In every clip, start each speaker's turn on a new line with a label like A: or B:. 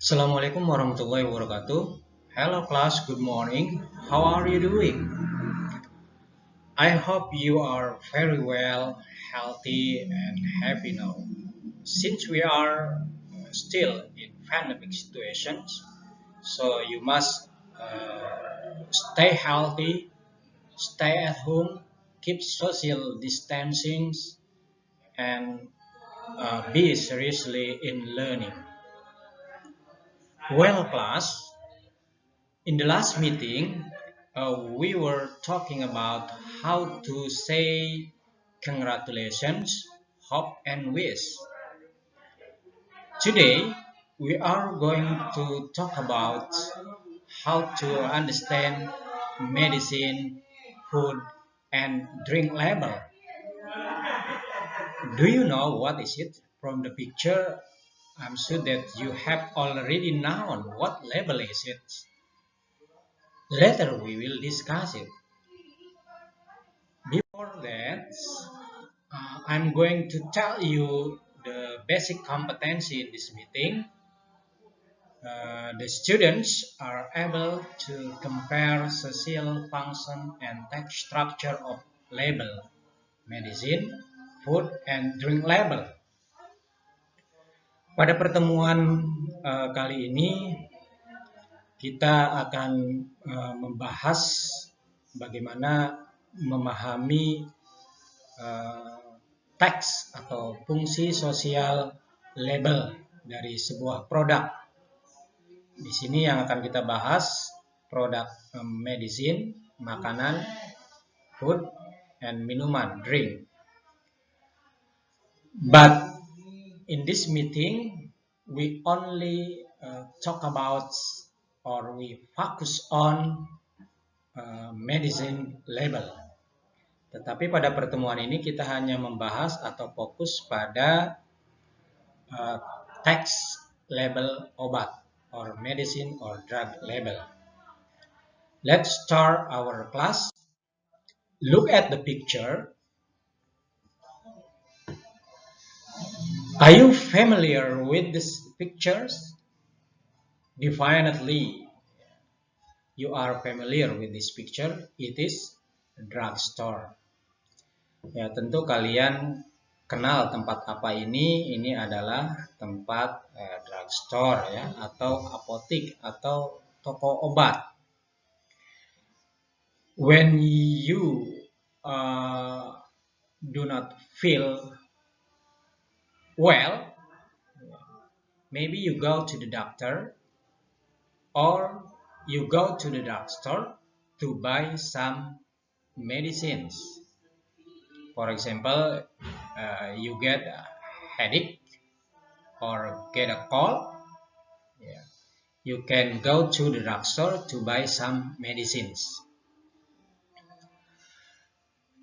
A: Assalamualaikum warahmatullahi wabarakatuh. Hello class, good morning. How are you doing? I hope you are very well, healthy and happy now. Since we are still in pandemic situations, so you must stay healthy, stay at home, keep social distancing and be seriously in learning. Well class, in the last meeting, we were talking about how to say congratulations, hope, and wish. Today, we are going to talk about how to understand medicine, food, and drink label. Do you know what is it? From the picture, I'm sure that you have already known what label is it. Later, we will discuss it. Before that, I'm going to tell you the basic competency in this meeting. The students are able to compare social function and text structure of label, medicine, food, and drink label. Pada pertemuan kali ini, kita akan membahas bagaimana memahami teks atau fungsi sosial label dari sebuah produk. Di sini yang akan kita bahas produk medicine, makanan, food, and minuman, drink. But in this meeting, we only talk about or we focus on medicine label. Tetapi pada pertemuan ini kita hanya membahas atau fokus pada teks label obat or medicine or drug label. Let's start our class. Look at the picture. Are you familiar with these pictures? Definitely, you are familiar with this picture. It is a drugstore. Ya, tentu kalian kenal tempat apa ini. Ini adalah tempat drugstore ya, atau apotik atau toko obat. When you do not feel well, maybe you go to the doctor or you go to the drugstore to buy some medicines. For example, you get a headache or get a cold. Yeah. You can go to the drugstore to buy some medicines.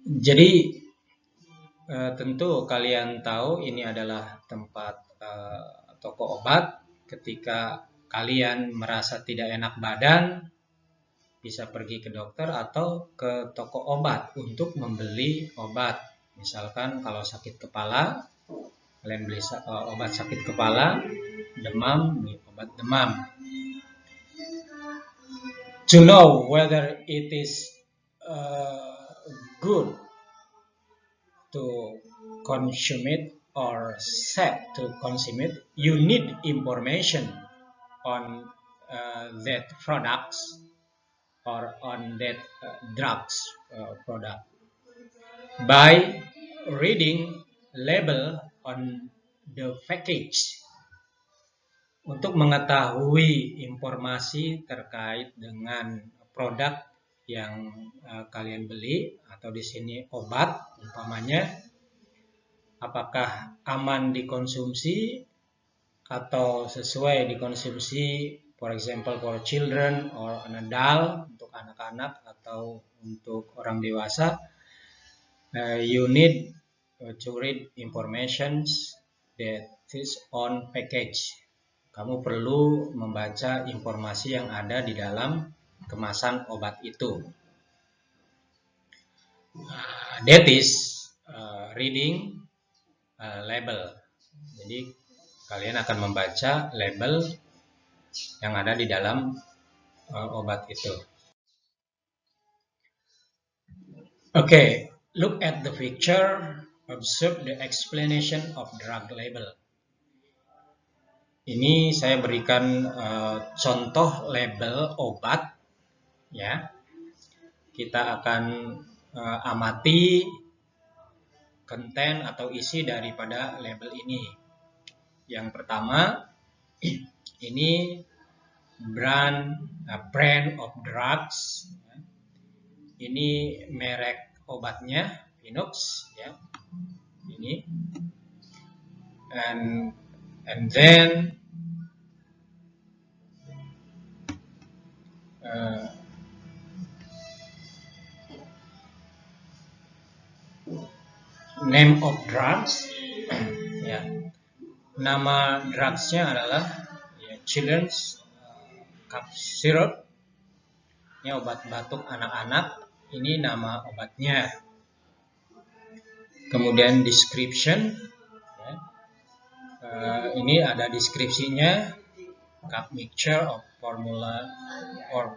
A: Jadi tentu kalian tahu ini adalah tempat toko obat. Ketika kalian merasa tidak enak badan, bisa pergi ke dokter atau ke toko obat untuk membeli obat. Misalkan kalau sakit kepala, kalian beli obat sakit kepala, demam, beli obat demam. To know whether it is good to consume it or safe to consume it, you need information on that products or on that drugs product by reading label on the package. Untuk mengetahui informasi terkait dengan produk yang kalian beli atau di sini obat umpamanya, apakah aman dikonsumsi atau sesuai dikonsumsi, for example for children or an adult, untuk anak-anak atau untuk orang dewasa. You need to read information that is on package. Kamu perlu membaca informasi yang ada di dalam kemasan obat itu. That is reading label. Jadi kalian akan membaca label yang ada di dalam obat itu. Okay, look at the picture. Observe the explanation of drug label. Ini saya berikan contoh label obat, ya. Kita akan amati konten atau isi daripada label ini. Yang pertama, ini brand of drugs. Ini merek obatnya, Vinox, ya. Ini, and then name of drugs, ya. Nama drugsnya adalah children's cough syrup. Ini obat batuk anak-anak. Ini nama obatnya. Kemudian description, ya. Ini ada deskripsinya. Cough mixture of formula or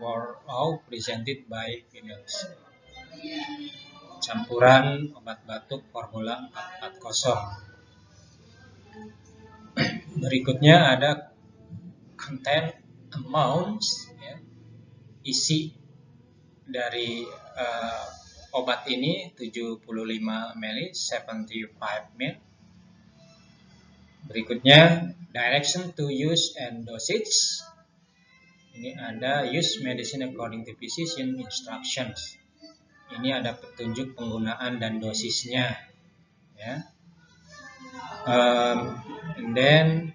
A: presented by Vinox. Campuran obat batuk formula 440. Berikutnya ada content amounts, ya. Isi dari obat ini 75 ml, 75 ml. Berikutnya direction to use and dosage. Ini ada use medicine according to physician instructions. Ini ada petunjuk penggunaan dan dosisnya, ya. And then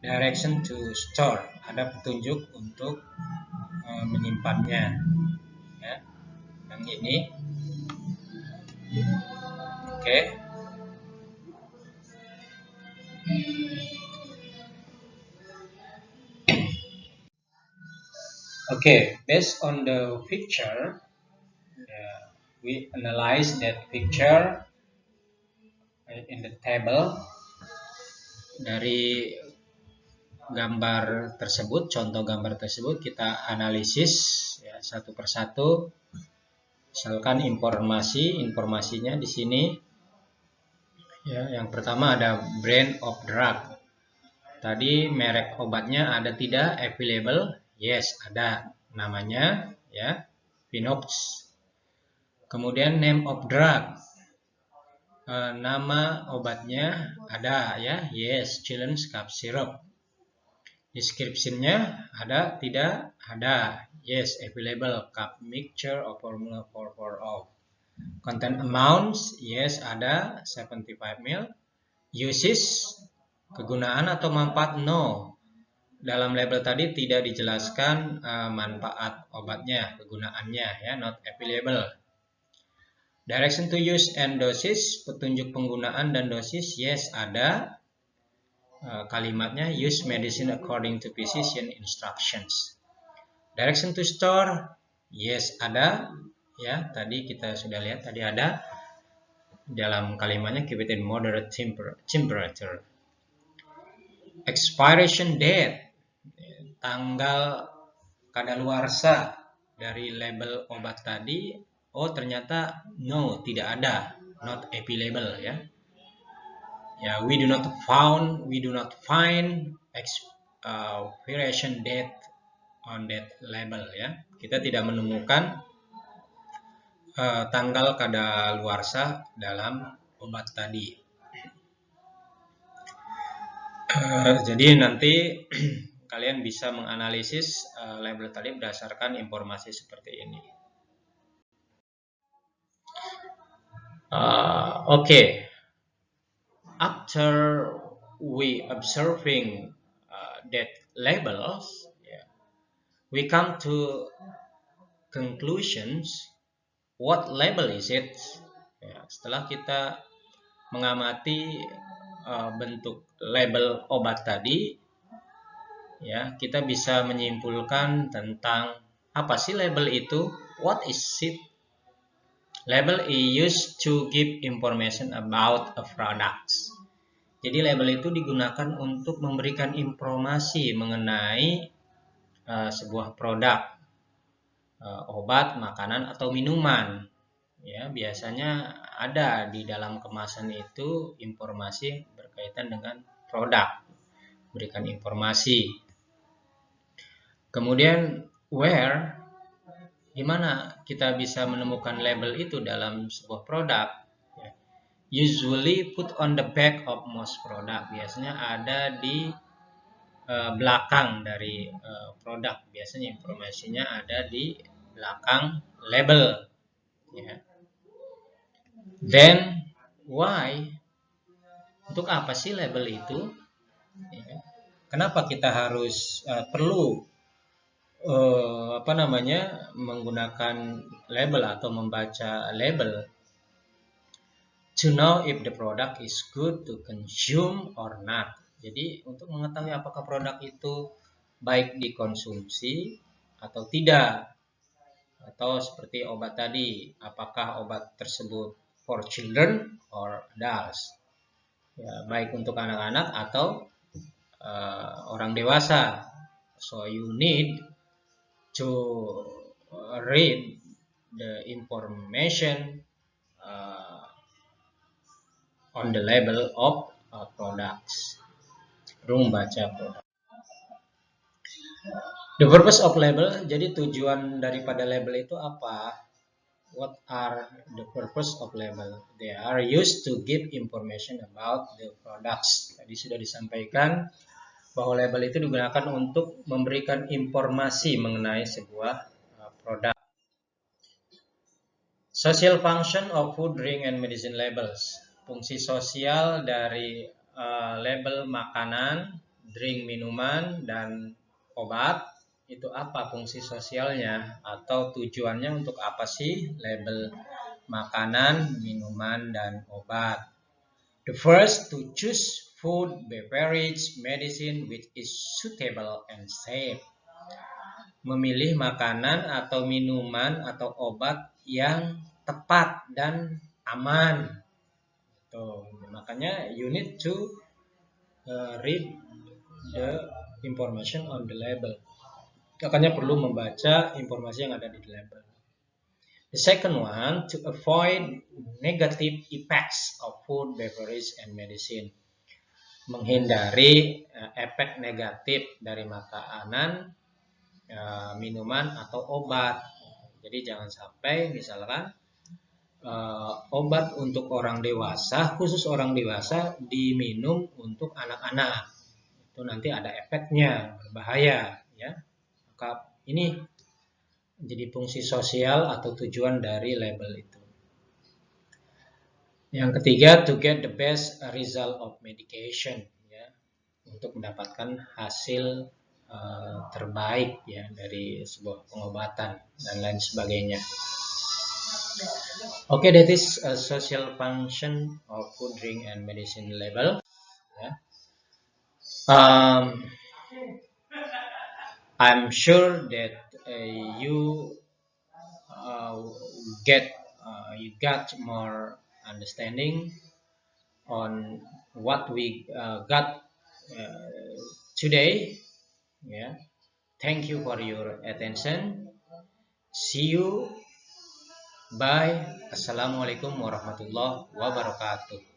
A: direction to store, ada petunjuk untuk menyimpannya, ya. Yang ini, oke. Okay, based on the picture, we analyze that picture in the table. Dari gambar tersebut, contoh gambar tersebut kita analisis, ya, satu persatu. Misalkan informasinya di sini, ya. Yang pertama ada brand of drug. Tadi merek obatnya ada tidak? Available? Yes, ada. Namanya, ya, Vinox. Kemudian name of drug. Nama obatnya ada, ya. Yes, children's cough syrup. Description-nya ada tidak? Ada. Yes, available. Cough mixture of formula 440. Content amounts, yes, ada 75 ml. Uses, kegunaan atau manfaat? No. Dalam label tadi tidak dijelaskan manfaat obatnya, kegunaannya, ya, not available. Direction to use and dosage, petunjuk penggunaan dan dosis, yes, ada. Kalimatnya use medicine according to physician instructions. Direction to store, yes, ada, ya. Tadi kita sudah lihat, tadi ada dalam kalimatnya keep it in moderate temperature. Expiration date, tanggal kadaluarsa dari label obat tadi. Oh, ternyata no, tidak ada, not available, ya. Ya, we do not find expiration date on that label, ya. Kita tidak menemukan tanggal kadaluarsa dalam obat tadi. Jadi nanti kalian bisa menganalisis label tadi berdasarkan informasi seperti ini. Okay. After we observing that labels, yeah, we come to conclusions. What label is it? Ya, setelah kita mengamati bentuk label obat tadi, ya, kita bisa menyimpulkan tentang apa sih label itu? What is it? Label is used to give information about a product. Jadi label itu digunakan untuk memberikan informasi mengenai sebuah produk, obat, makanan, atau minuman. Ya, biasanya ada di dalam kemasan itu informasi berkaitan dengan produk, berikan informasi. Kemudian where, di mana kita bisa menemukan label itu dalam sebuah produk? Usually put on the back of most product. Biasanya ada di belakang dari produk. Biasanya informasinya ada di belakang label. Ya. Then why? Untuk apa sih label itu? Ya. Kenapa kita harus perlu menggunakan label atau membaca label? To know if the product is good to consume or not. Jadi untuk mengetahui apakah produk itu baik dikonsumsi atau tidak. Atau seperti obat tadi, apakah obat tersebut for children or adults. Ya, baik untuk anak-anak atau orang dewasa. So you need to read the information on the label of products. Perlu membaca produk. The purpose of label. Jadi tujuan daripada label itu apa? What are the purpose of label? They are used to give information about the products. Tadi sudah disampaikan bahwa label itu digunakan untuk memberikan informasi mengenai sebuah produk. Social function of food, drink, and medicine labels. Fungsi sosial dari label makanan, drink, minuman, dan obat. Itu apa fungsi sosialnya atau tujuannya untuk apa sih label makanan, minuman, dan obat? The first, to choose food, beverage, medicine which is suitable and safe. Memilih makanan atau minuman atau obat yang tepat dan aman. Tuh, makanya you need to read the information on the label. Makanya perlu membaca informasi yang ada di label. The second one, to avoid negative effects of food, beverage, and medicine. Menghindari efek negatif dari makanan, minuman, atau obat. Jadi jangan sampai misalkan obat untuk orang dewasa, khusus orang dewasa, diminum untuk anak-anak. Itu nanti ada efeknya, berbahaya. Ya. Maka ini menjadi fungsi sosial atau tujuan dari label itu. Yang ketiga, to get the best result of medication, ya, untuk mendapatkan hasil terbaik ya dari sebuah pengobatan dan lain sebagainya. Okay, that is a social function of food, drink, and medicine label. Yeah. I'm sure that you got more understanding on what we got today. Yeah. Thank you for your attention. See you. Bye. Assalamualaikum warahmatullahi wabarakatuh.